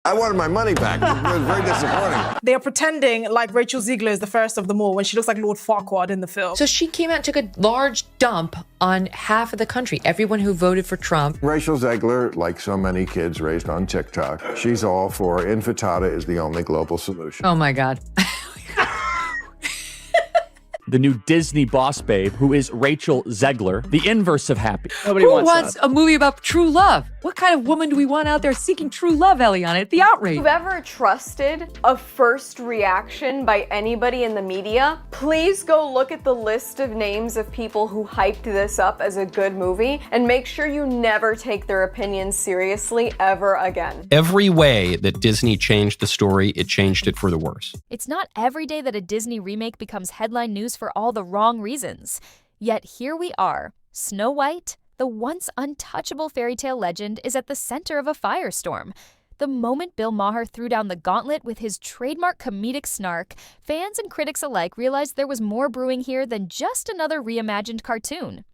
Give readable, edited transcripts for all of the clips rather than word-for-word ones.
I wanted my money back. It was very disappointing. They are pretending like Rachel Zegler is the fairest of them all when she looks like Lord Farquaad in the film. So she came out and took a large dump on half of the country, everyone who voted for Trump. Rachel Zegler, like so many kids raised on TikTok, she's all for infantada is the only global solution. Oh my God. The new Disney boss babe, who is Rachel Zegler, the inverse of happy. Nobody Who wants wants that. a movie about true love? What kind of woman do we want out there seeking true love, Eliana? It's the outrage. If you've ever trusted a first reaction by anybody in the media, please go look at the list of names of people who hyped this up as a good movie and make sure you never take their opinions seriously ever again. Every way that Disney changed the story, it changed it for the worse. It's not every day that a Disney remake becomes headline news for all the wrong reasons. Yet here we are. Snow White, the once untouchable fairy tale legend, is at the center of a firestorm. The moment Bill Maher threw down the gauntlet with his trademark comedic snark, fans and critics alike realized there was more brewing here than just another reimagined cartoon.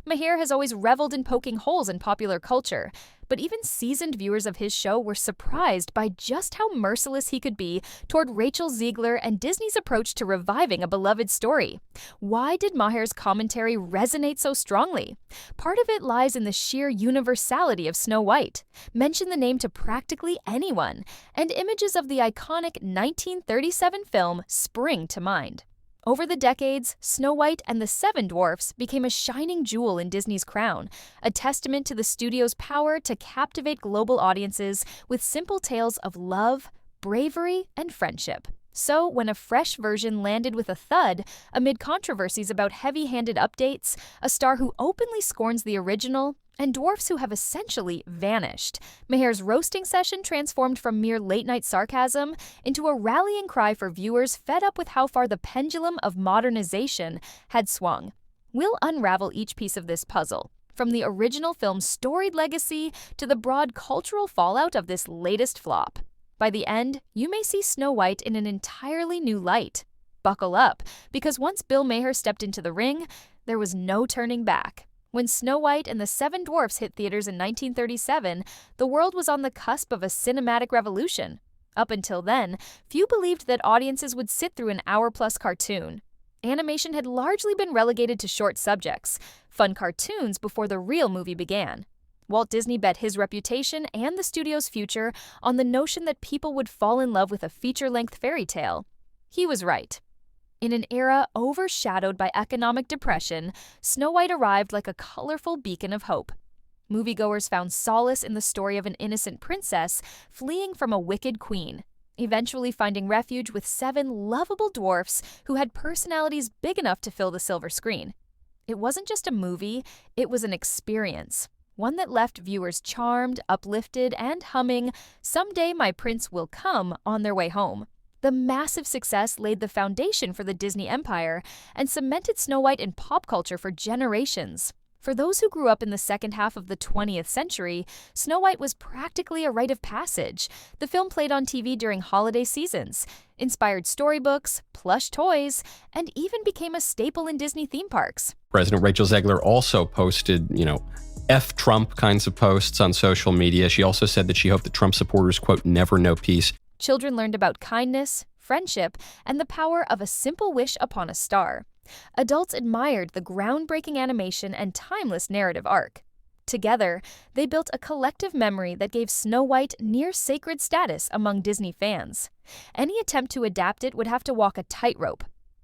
Maher has always reveled in poking holes in popular culture, but even seasoned viewers of his show were surprised by just how merciless he could be toward Rachel Zgler and Disney's approach to reviving a beloved story. Why did Maher's commentary resonate so strongly? Part of it lies in the sheer universality of Snow White. Mention the name to practically anyone, and images of the iconic 1937 film spring to mind. Over the decades, Snow White and the Seven Dwarfs became a shining jewel in Disney's crown, a testament to the studio's power to captivate global audiences with simple tales of love, bravery, and friendship. So, when a fresh version landed with a thud, amid controversies about heavy-handed updates, a star who openly scorns the original, and dwarfs who have essentially vanished, Maher's roasting session transformed from mere late-night sarcasm into a rallying cry for viewers fed up with how far the pendulum of modernization had swung. We'll unravel each piece of this puzzle, from the original film's storied legacy to the broad cultural fallout of this latest flop. By the end, you may see Snow White in an entirely new light. Buckle up, because once Bill Maher stepped into the ring, there was no turning back. When Snow White and the Seven Dwarfs hit theaters in 1937, the world was on the cusp of a cinematic revolution. Up until then, few believed that audiences would sit through an hour-plus cartoon. Animation had largely been relegated to short subjects, fun cartoons before the real movie began. Walt Disney bet his reputation and the studio's future on the notion that people would fall in love with a feature-length fairy tale. He was right. In an era overshadowed by economic depression, Snow White arrived like a colorful beacon of hope. Moviegoers found solace in the story of an innocent princess fleeing from a wicked queen, eventually finding refuge with 7 lovable dwarfs who had personalities big enough to fill the silver screen. It wasn't just a movie, it was an experience. One that left viewers charmed, uplifted, and humming, "Someday My Prince Will Come" on their way home. The massive success laid the foundation for the Disney empire and cemented Snow White in pop culture for generations. For those who grew up in the second half of the 20th century, Snow White was practically a rite of passage. The film played on TV during holiday seasons, inspired storybooks, plush toys, and even became a staple in Disney theme parks. President Rachel Zegler also posted, F Trump kinds of posts on social media. She also said that she hoped that Trump supporters, quote, never know peace. Children learned about kindness, friendship, and the power of a simple wish upon a star. Adults admired the groundbreaking animation and timeless narrative arc. Together, they built a collective memory that gave Snow White near sacred status among Disney fans. Any attempt to adapt it would have to walk a tightrope,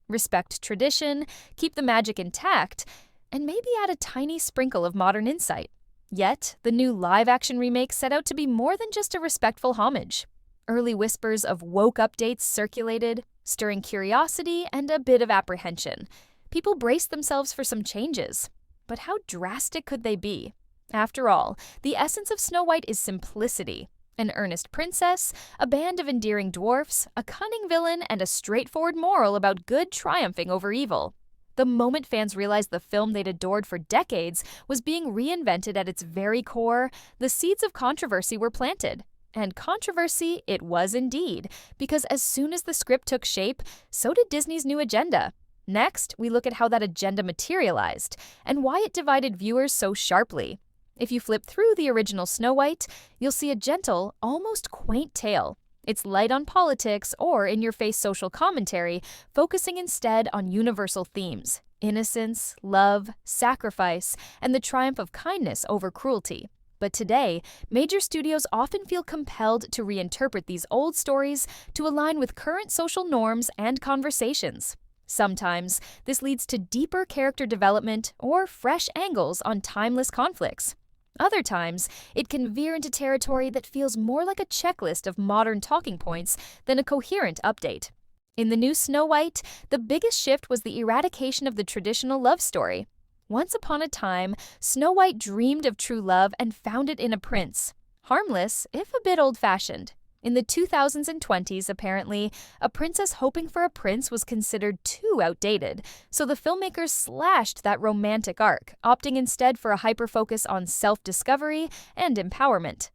respect tradition, keep the magic intact, and maybe add a tiny sprinkle of modern insight. Yet, the new live-action remake set out to be more than just a respectful homage. Early whispers of woke updates circulated, stirring curiosity and a bit of apprehension. People braced themselves for some changes. But how drastic could they be? After all, the essence of Snow White is simplicity. An earnest princess, a band of endearing dwarfs, a cunning villain, and a straightforward moral about good triumphing over evil. The moment fans realized the film they'd adored for decades was being reinvented at its very core, the seeds of controversy were planted. And controversy it was indeed, because as soon as the script took shape, so did Disney's new agenda. Next, we look at how that agenda materialized, and why it divided viewers so sharply. If you flip through the original Snow White, you'll see a gentle, almost quaint tale. It's light on politics or in-your-face social commentary, focusing instead on universal themes: innocence, love, sacrifice, and the triumph of kindness over cruelty. But today, major studios often feel compelled to reinterpret these old stories to align with current social norms and conversations. Sometimes, this leads to deeper character development or fresh angles on timeless conflicts. Other times, it can veer into territory that feels more like a checklist of modern talking points than a coherent update. In the new Snow White, the biggest shift was the eradication of the traditional love story. Once upon a time, Snow White dreamed of true love and found it in a prince. Harmless, if a bit old-fashioned. In the 2000s and 20s, apparently, a princess hoping for a prince was considered too outdated, so the filmmakers slashed that romantic arc, opting instead for a hyper-focus on self-discovery and empowerment.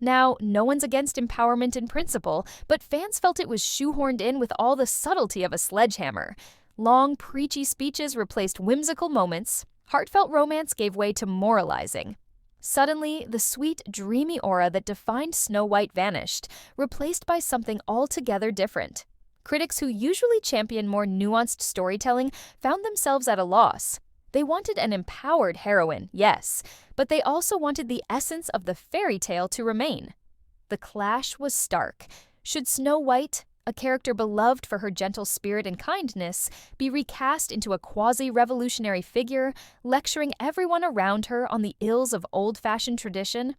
Now, no one's against empowerment in principle, but fans felt it was shoehorned in with all the subtlety of a sledgehammer. Long, preachy speeches replaced whimsical moments. Heartfelt romance gave way to moralizing. Suddenly, the sweet, dreamy aura that defined Snow White vanished, replaced by something altogether different. Critics who usually champion more nuanced storytelling found themselves at a loss. They wanted an empowered heroine, yes, but they also wanted the essence of the fairy tale to remain. The clash was stark. Should Snow White, a character beloved for her gentle spirit and kindness, be recast into a quasi-revolutionary figure, lecturing everyone around her on the ills of old-fashioned tradition?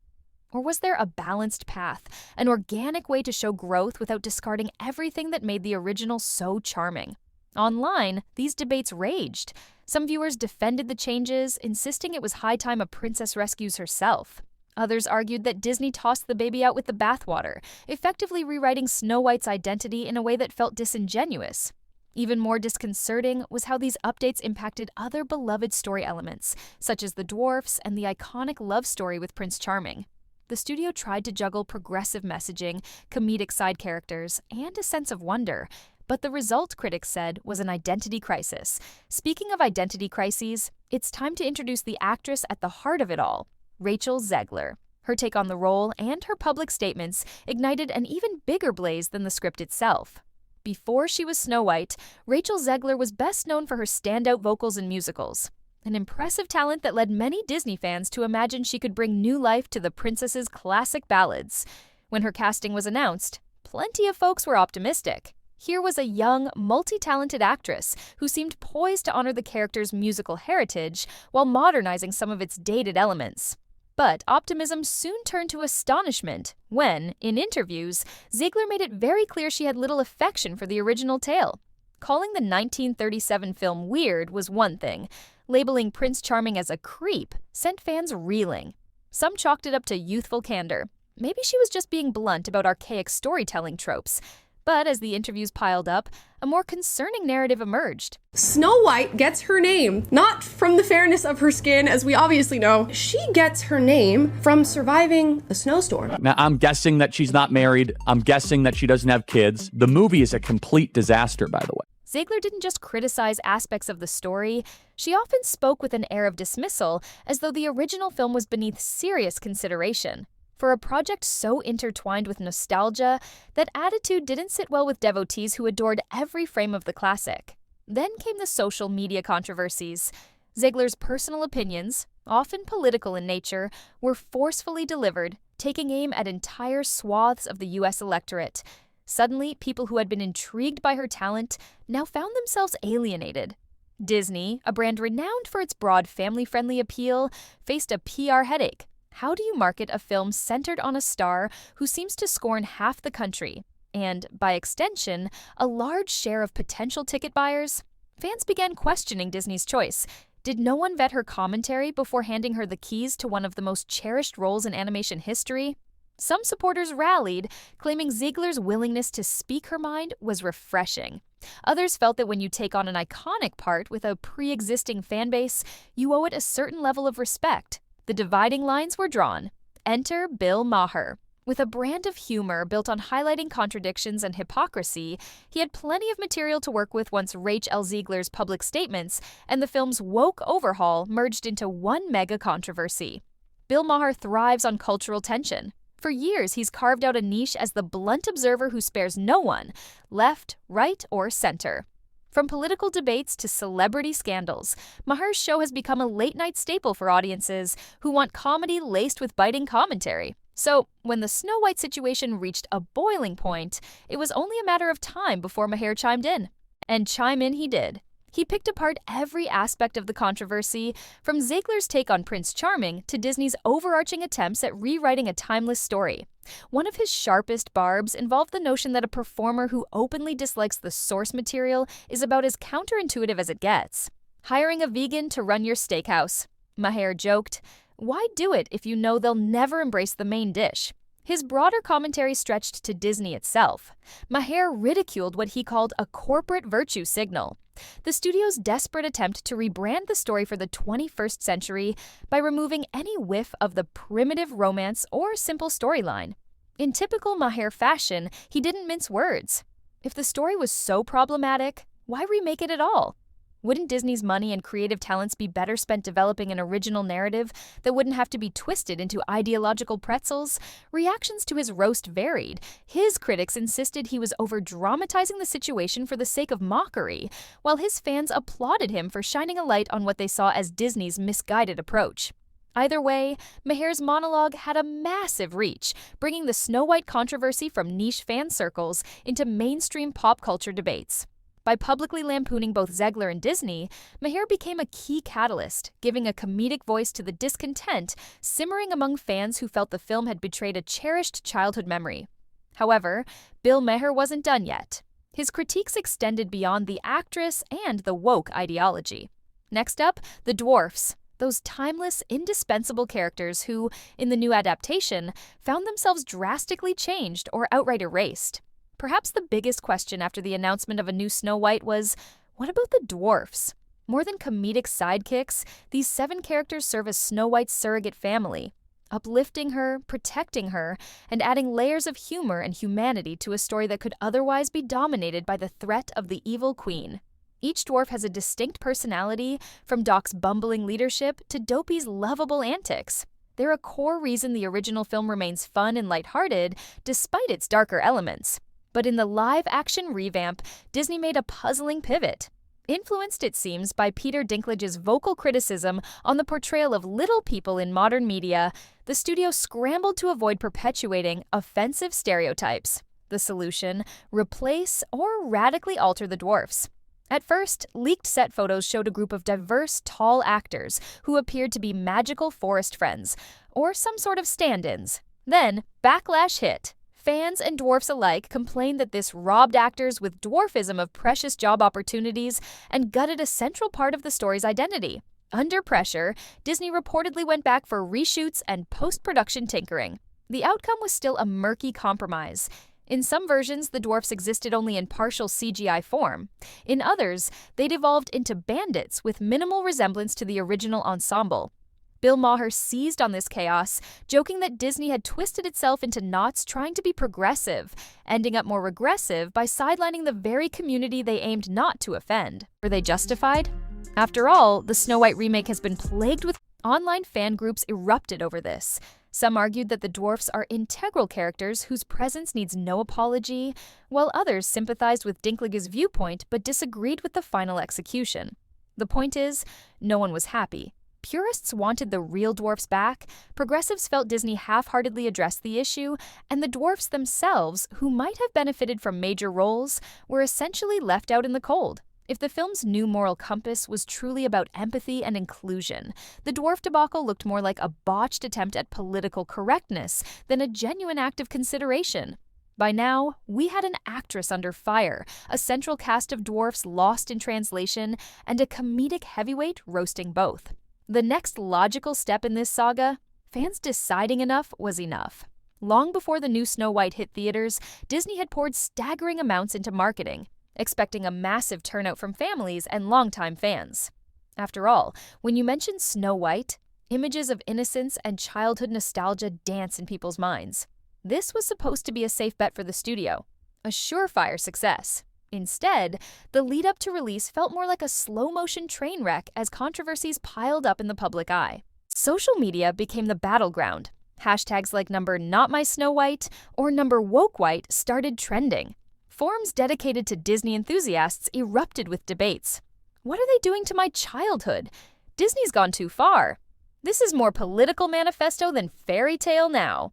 Or was there a balanced path, an organic way to show growth without discarding everything that made the original so charming? Online, these debates raged. Some viewers defended the changes, insisting it was high time a princess rescues herself. Others argued that Disney tossed the baby out with the bathwater, effectively rewriting Snow White's identity in a way that felt disingenuous. Even more disconcerting was how these updates impacted other beloved story elements, such as the dwarfs and the iconic love story with Prince Charming. The studio tried to juggle progressive messaging, comedic side characters, and a sense of wonder, but the result, critics said, was an identity crisis. Speaking of identity crises, it's time to introduce the actress at the heart of it all, Rachel Zegler. Her take on the role and her public statements ignited an even bigger blaze than the script itself. Before she was Snow White, Rachel Zegler was best known for her standout vocals in musicals, an impressive talent that led many Disney fans to imagine she could bring new life to the princess's classic ballads. When her casting was announced, plenty of folks were optimistic. Here was a young, multi-talented actress who seemed poised to honor the character's musical heritage while modernizing some of its dated elements. But optimism soon turned to astonishment when, in interviews, Zegler made it very clear she had little affection for the original tale. Calling the 1937 film weird was one thing. Labeling Prince Charming as a creep sent fans reeling. Some chalked it up to youthful candor. Maybe she was just being blunt about archaic storytelling tropes. But as the interviews piled up, a more concerning narrative emerged. Snow White gets her name not from the fairness of her skin, as we obviously know. She gets her name from surviving a snowstorm. Now, I'm guessing that she's not married. I'm guessing that she doesn't have kids. The movie is a complete disaster, by the way. Zegler didn't just criticize aspects of the story. She often spoke with an air of dismissal, as though the original film was beneath serious consideration. For a project so intertwined with nostalgia, that attitude didn't sit well with devotees who adored every frame of the classic. Then came the social media controversies. Zegler's personal opinions, often political in nature, were forcefully delivered, taking aim at entire swaths of the U.S. electorate. Suddenly, people who had been intrigued by her talent now found themselves alienated. Disney, a brand renowned for its broad family-friendly appeal, faced a PR headache. How do you market a film centered on a star who seems to scorn half the country, and, by extension, a large share of potential ticket buyers? Fans began questioning Disney's choice. Did no one vet her commentary before handing her the keys to one of the most cherished roles in animation history? Some supporters rallied, claiming Zegler's willingness to speak her mind was refreshing. Others felt that when you take on an iconic part with a pre-existing fanbase, you owe it a certain level of respect. The dividing lines were drawn. Enter Bill Maher. With a brand of humor built on highlighting contradictions and hypocrisy, he had plenty of material to work with once Rachel Zegler's public statements and the film's woke overhaul merged into one mega controversy. Bill Maher thrives on cultural tension. For years, he's carved out a niche as the blunt observer who spares no one, left, right, or center. From political debates to celebrity scandals, Maher's show has become a late-night staple for audiences who want comedy laced with biting commentary. So, when the Snow White situation reached a boiling point, it was only a matter of time before Maher chimed in. And chime in he did. He picked apart every aspect of the controversy, from Zegler's take on Prince Charming to Disney's overarching attempts at rewriting a timeless story. One of his sharpest barbs involved the notion that a performer who openly dislikes the source material is about as counterintuitive as it gets. Hiring a vegan to run your steakhouse. Maher joked, "Why do it if you know they'll never embrace the main dish?" His broader commentary stretched to Disney itself. Maher ridiculed what he called a corporate virtue signal, the studio's desperate attempt to rebrand the story for the 21st century by removing any whiff of the primitive romance or simple storyline. In typical Maher fashion, he didn't mince words. If the story was so problematic, why remake it at all? Wouldn't Disney's money and creative talents be better spent developing an original narrative that wouldn't have to be twisted into ideological pretzels? Reactions to his roast varied. His critics insisted he was over-dramatizing the situation for the sake of mockery, while his fans applauded him for shining a light on what they saw as Disney's misguided approach. Either way, Maher's monologue had a massive reach, bringing the Snow White controversy from niche fan circles into mainstream pop culture debates. By publicly lampooning both Zegler and Disney, Maher became a key catalyst, giving a comedic voice to the discontent simmering among fans who felt the film had betrayed a cherished childhood memory. However, Bill Maher wasn't done yet. His critiques extended beyond the actress and the woke ideology. Next up, the dwarfs, those timeless, indispensable characters who, in the new adaptation, found themselves drastically changed or outright erased. Perhaps the biggest question after the announcement of a new Snow White was, what about the dwarfs? More than comedic sidekicks, these 7 characters serve as Snow White's surrogate family, uplifting her, protecting her, and adding layers of humor and humanity to a story that could otherwise be dominated by the threat of the evil queen. Each dwarf has a distinct personality, from Doc's bumbling leadership to Dopey's lovable antics. They're a core reason the original film remains fun and lighthearted, despite its darker elements. But in the live-action revamp, Disney made a puzzling pivot. Influenced, it seems, by Peter Dinklage's vocal criticism on the portrayal of little people in modern media, the studio scrambled to avoid perpetuating offensive stereotypes. The solution? Replace or radically alter the dwarfs. At first, leaked set photos showed a group of diverse, tall actors who appeared to be magical forest friends, or some sort of stand-ins. Then, backlash hit. Fans and dwarfs alike complained that this robbed actors with dwarfism of precious job opportunities and gutted a central part of the story's identity. Under pressure, Disney reportedly went back for reshoots and post-production tinkering. The outcome was still a murky compromise. In some versions, the dwarfs existed only in partial CGI form. In others, they'd evolved into bandits with minimal resemblance to the original ensemble. Bill Maher seized on this chaos, joking that Disney had twisted itself into knots trying to be progressive, ending up more regressive by sidelining the very community they aimed not to offend. Were they justified? After all, the Snow White remake has been plagued with online fan groups erupted over this. Some argued that the dwarfs are integral characters whose presence needs no apology, while others sympathized with Dinklage's viewpoint but disagreed with the final execution. The point is, no one was happy. Purists wanted the real dwarfs back, progressives felt Disney half-heartedly addressed the issue, and the dwarfs themselves, who might have benefited from major roles, were essentially left out in the cold. If the film's new moral compass was truly about empathy and inclusion, the dwarf debacle looked more like a botched attempt at political correctness than a genuine act of consideration. By now, we had an actress under fire, a central cast of dwarfs lost in translation, and a comedic heavyweight roasting both. The next logical step in this saga, fans deciding enough was enough. Long before the new Snow White hit theaters, Disney had poured staggering amounts into marketing, expecting a massive turnout from families and longtime fans. After all, when you mention Snow White, images of innocence and childhood nostalgia dance in people's minds. This was supposed to be a safe bet for the studio, a surefire success. Instead, the lead-up to release felt more like a slow-motion train wreck as controversies piled up in the public eye. Social media became the battleground. Hashtags like #NotMySnowWhite or #WokeWhite started trending. Forums dedicated to Disney enthusiasts erupted with debates. What are they doing to my childhood? Disney's gone too far. This is more political manifesto than fairy tale now.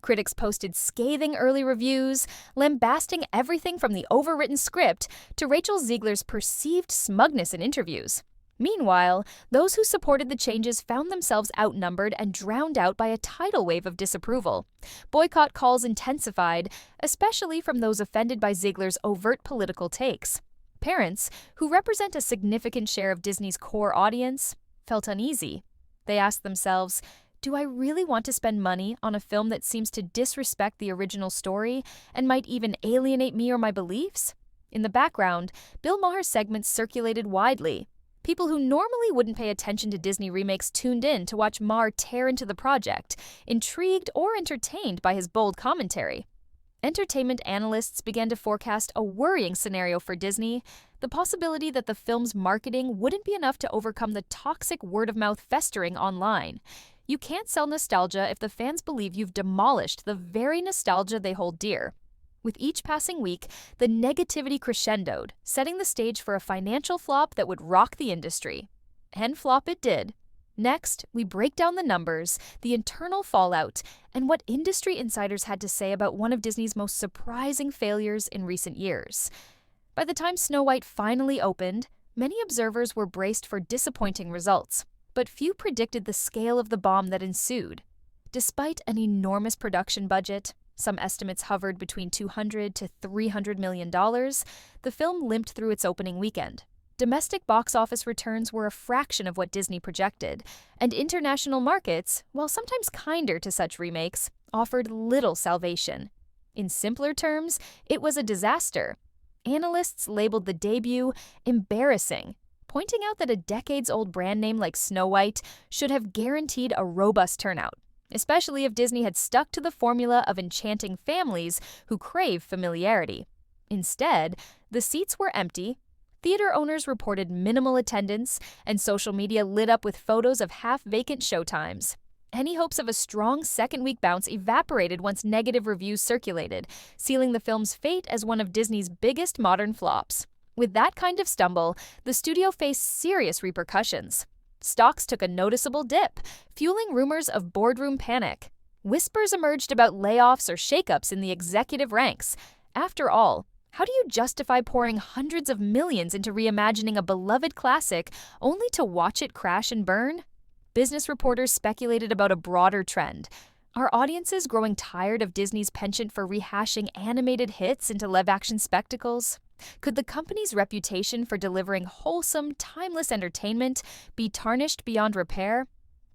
Critics posted scathing early reviews, lambasting everything from the overwritten script to Rachel Zegler's perceived smugness in interviews. Meanwhile, those who supported the changes found themselves outnumbered and drowned out by a tidal wave of disapproval. Boycott calls intensified, especially from those offended by Zegler's overt political takes. Parents, who represent a significant share of Disney's core audience, felt uneasy. They asked themselves, do I really want to spend money on a film that seems to disrespect the original story and might even alienate me or my beliefs? In the background, Bill Maher's segments circulated widely. People who normally wouldn't pay attention to Disney remakes tuned in to watch Maher tear into the project, intrigued or entertained by his bold commentary. Entertainment analysts began to forecast a worrying scenario for Disney, the possibility that the film's marketing wouldn't be enough to overcome the toxic word-of-mouth festering online. You can't sell nostalgia if the fans believe you've demolished the very nostalgia they hold dear. With each passing week, the negativity crescendoed, setting the stage for a financial flop that would rock the industry. And flop it did. Next, we break down the numbers, the internal fallout, and what industry insiders had to say about one of Disney's most surprising failures in recent years. By the time Snow White finally opened, many observers were braced for disappointing results, but few predicted the scale of the bomb that ensued. Despite an enormous production budget, some estimates hovered between $200 to $300 million, the film limped through its opening weekend. Domestic box office returns were a fraction of what Disney projected, and international markets, while sometimes kinder to such remakes, offered little salvation. In simpler terms, it was a disaster. Analysts labeled the debut embarrassing, pointing out that a decades-old brand name like Snow White should have guaranteed a robust turnout, especially if Disney had stuck to the formula of enchanting families who crave familiarity. Instead, the seats were empty, theater owners reported minimal attendance, and social media lit up with photos of half-vacant showtimes. Any hopes of a strong second-week bounce evaporated once negative reviews circulated, sealing the film's fate as one of Disney's biggest modern flops. With that kind of stumble, the studio faced serious repercussions. Stocks took a noticeable dip, fueling rumors of boardroom panic. Whispers emerged about layoffs or shakeups in the executive ranks. After all, how do you justify pouring hundreds of millions into reimagining a beloved classic only to watch it crash and burn? Business reporters speculated about a broader trend. Are audiences growing tired of Disney's penchant for rehashing animated hits into live-action spectacles? Could the company's reputation for delivering wholesome, timeless entertainment be tarnished beyond repair?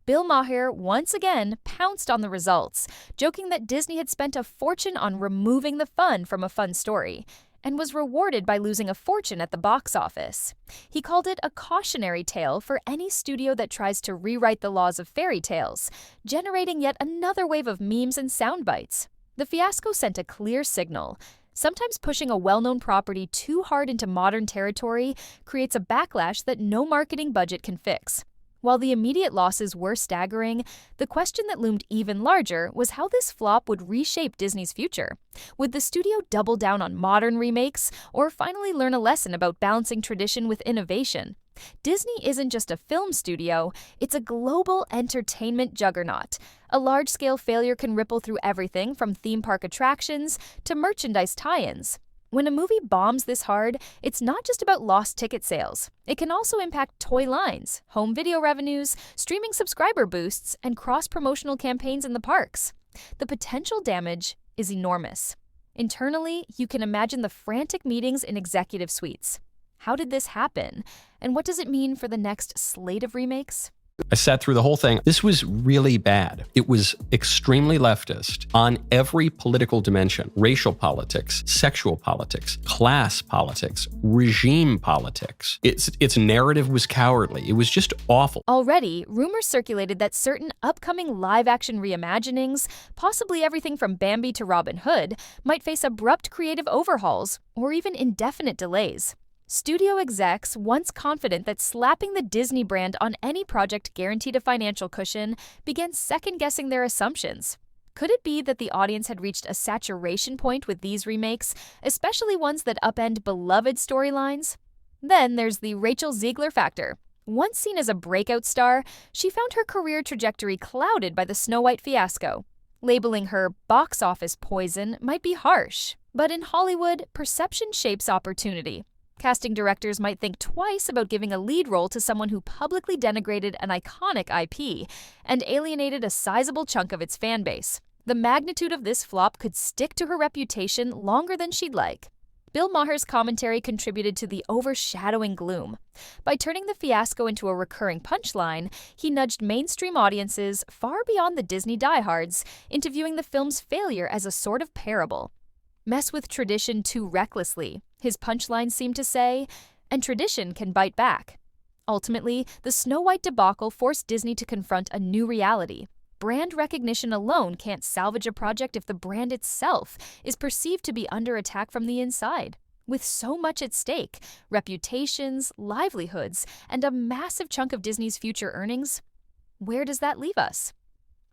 Bill Maher once again pounced on the results, joking that Disney had spent a fortune on removing the fun from a fun story, and was rewarded by losing a fortune at the box office. He called it a cautionary tale for any studio that tries to rewrite the laws of fairy tales, generating yet another wave of memes and sound bites. The fiasco sent a clear signal. Sometimes pushing a well-known property too hard into modern territory creates a backlash that no marketing budget can fix. While the immediate losses were staggering, the question that loomed even larger was how this flop would reshape Disney's future. Would the studio double down on modern remakes, or finally learn a lesson about balancing tradition with innovation? Disney isn't just a film studio, it's a global entertainment juggernaut. A large-scale failure can ripple through everything from theme park attractions to merchandise tie-ins. When a movie bombs this hard, it's not just about lost ticket sales. It can also impact toy lines, home video revenues, streaming subscriber boosts, and cross-promotional campaigns in the parks. The potential damage is enormous. Internally, you can imagine the frantic meetings in executive suites. How did this happen? And what does it mean for the next slate of remakes? I sat through the whole thing. This was really bad. It was extremely leftist on every political dimension: racial politics, sexual politics, class politics, regime politics. Its narrative was cowardly. It was just awful. Already, rumors circulated that certain upcoming live-action reimaginings, possibly everything from Bambi to Robin Hood, might face abrupt creative overhauls or even indefinite delays. Studio execs, once confident that slapping the Disney brand on any project guaranteed a financial cushion, began second-guessing their assumptions. Could it be that the audience had reached a saturation point with these remakes, especially ones that upend beloved storylines? Then there's the Rachel Zegler factor. Once seen as a breakout star, she found her career trajectory clouded by the Snow White fiasco. Labeling her box office poison might be harsh, but in Hollywood, perception shapes opportunity. Casting directors might think twice about giving a lead role to someone who publicly denigrated an iconic IP and alienated a sizable chunk of its fan base. The magnitude of this flop could stick to her reputation longer than she'd like. Bill Maher's commentary contributed to the overshadowing gloom. By turning the fiasco into a recurring punchline, he nudged mainstream audiences, far beyond the Disney diehards, into viewing the film's failure as a sort of parable. Mess with tradition too recklessly, his punchline seemed to say, and tradition can bite back. Ultimately, the Snow White debacle forced Disney to confront a new reality. Brand recognition alone can't salvage a project if the brand itself is perceived to be under attack from the inside. With so much at stake, reputations, livelihoods, and a massive chunk of Disney's future earnings, where does that leave us?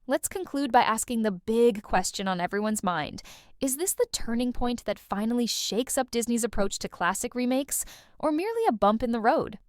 Let's conclude by asking the big question on everyone's mind. Is this the turning point that finally shakes up Disney's approach to classic remakes, or merely a bump in the road?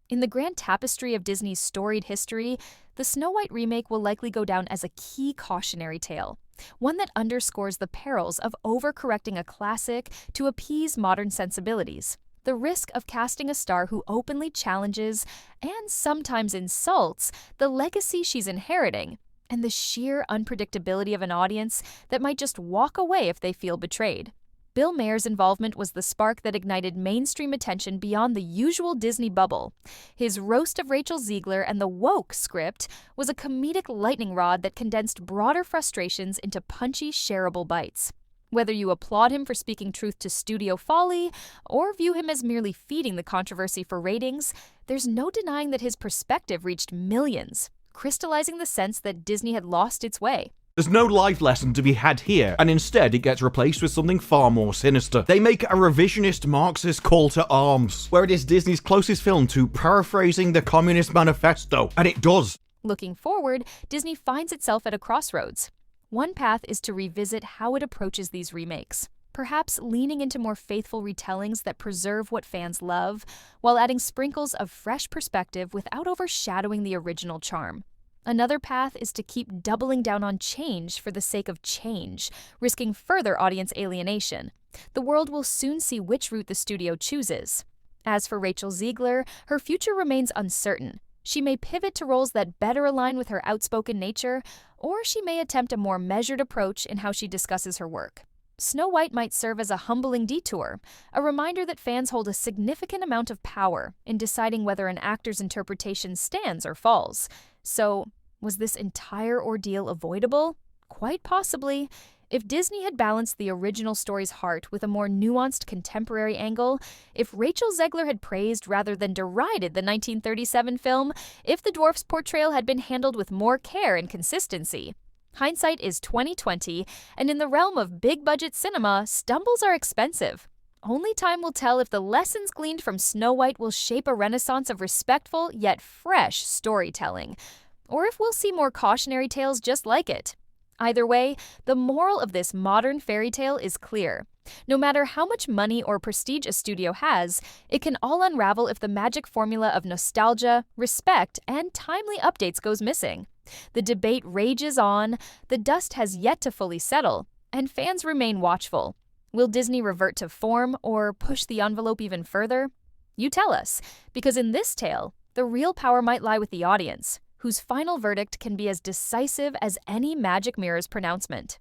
In the grand tapestry of Disney's storied history, the Snow White remake will likely go down as a key cautionary tale, one that underscores the perils of overcorrecting a classic to appease modern sensibilities, the risk of casting a star who openly challenges and sometimes insults the legacy she's inheriting, and the sheer unpredictability of an audience that might just walk away if they feel betrayed. Bill Maher's involvement was the spark that ignited mainstream attention beyond the usual Disney bubble. His roast of Rachel Zegler and the woke script was a comedic lightning rod that condensed broader frustrations into punchy, shareable bites. Whether you applaud him for speaking truth to studio folly or view him as merely feeding the controversy for ratings, there's no denying that his perspective reached millions, crystallizing the sense that Disney had lost its way. There's no life lesson to be had here, and instead it gets replaced with something far more sinister. They make a revisionist Marxist call to arms, where it is Disney's closest film to paraphrasing the Communist Manifesto, and it does. Looking forward, Disney finds itself at a crossroads. One path is to revisit how it approaches these remakes, perhaps leaning into more faithful retellings that preserve what fans love, while adding sprinkles of fresh perspective without overshadowing the original charm. Another path is to keep doubling down on change for the sake of change, risking further audience alienation. The world will soon see which route the studio chooses. As for Rachel Zegler, her future remains uncertain. She may pivot to roles that better align with her outspoken nature, or she may attempt a more measured approach in how she discusses her work. Snow White might serve as a humbling detour, a reminder that fans hold a significant amount of power in deciding whether an actor's interpretation stands or falls. So, was this entire ordeal avoidable? Quite possibly. If Disney had balanced the original story's heart with a more nuanced contemporary angle, if Rachel Zegler had praised rather than derided the 1937 film, if the dwarf's portrayal had been handled with more care and consistency. Hindsight is 20/20, and in the realm of big-budget cinema, stumbles are expensive. Only time will tell if the lessons gleaned from Snow White will shape a renaissance of respectful yet fresh storytelling, or if we'll see more cautionary tales just like it. Either way, the moral of this modern fairy tale is clear. No matter how much money or prestige a studio has, it can all unravel if the magic formula of nostalgia, respect, and timely updates goes missing. The debate rages on, the dust has yet to fully settle, and fans remain watchful. Will Disney revert to form or push the envelope even further? You tell us, because in this tale, the real power might lie with the audience, whose final verdict can be as decisive as any Magic Mirror's pronouncement.